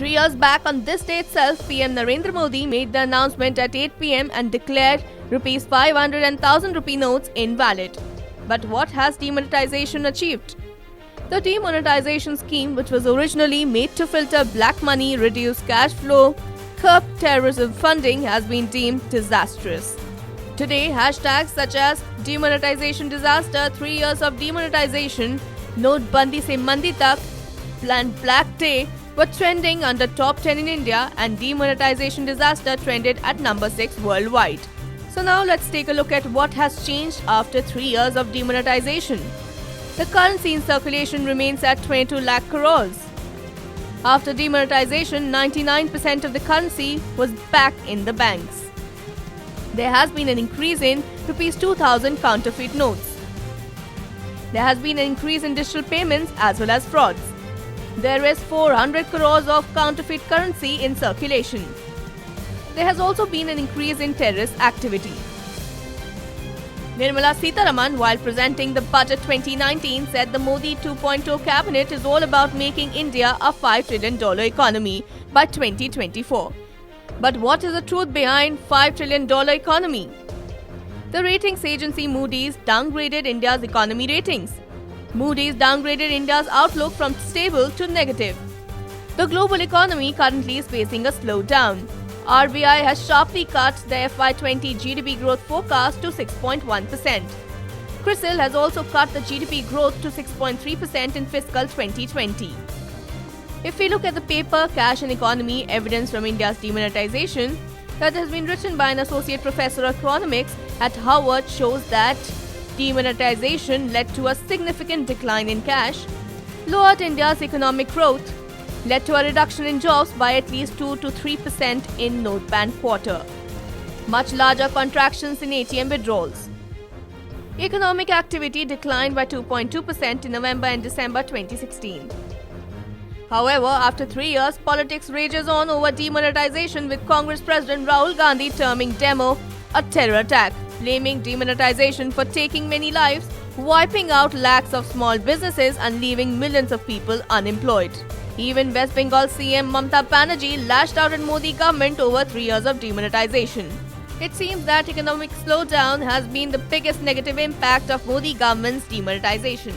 3 years back on this day itself, PM Narendra Modi made the announcement at 8 pm and declared rupees 500 and 1000 rupee notes invalid. But what has demonetization achieved? The demonetization scheme, which was originally made to filter black money, reduce cash flow, curb terrorism funding, has been deemed disastrous. Today, hashtags such as demonetization disaster, 3 years of demonetization, Notbandi se Mandi tak, and Black Day were trending under top 10 in India, and demonetization disaster trended at number 6 worldwide. So now let's take a look at what has changed after 3 years of demonetization. The currency in circulation remains at 22 lakh crores. After demonetization, 99% of the currency was back in the banks. There has been an increase in rupees 2000 counterfeit notes. There has been an increase in digital payments as well as frauds. There is 400 crores of counterfeit currency in circulation. There has also been an increase in terrorist activity. Nirmala Sitharaman, while presenting the Budget 2019, said the Modi 2.0 cabinet is all about making India a $5 trillion economy by 2024. But what is the truth behind $5 trillion economy? The ratings agency Moody's downgraded India's economy ratings. Moody's downgraded India's outlook from stable to negative. The global economy currently is facing a slowdown. RBI has sharply cut the FY20 GDP growth forecast to 6.1%. CRISIL has also cut the GDP growth to 6.3% in fiscal 2020. If we look at the paper Cash and Economy, Evidence from India's Demonetization, that has been written by an associate professor of economics at Harvard, shows that demonetization led to a significant decline in cash, lowered India's economic growth, led to a reduction in jobs by at least 2 to 3% in note-ban quarter, much larger contractions in ATM withdrawals. Economic activity declined by 2.2% in November and December 2016. However, after 3 years, politics rages on over demonetization, with Congress President Rahul Gandhi terming demo a terror attack, blaming demonetization for taking many lives, wiping out lakhs of small businesses and leaving millions of people unemployed. Even West Bengal CM Mamata Banerjee lashed out at Modi government over 3 years of demonetization. It seems that economic slowdown has been the biggest negative impact of Modi government's demonetization.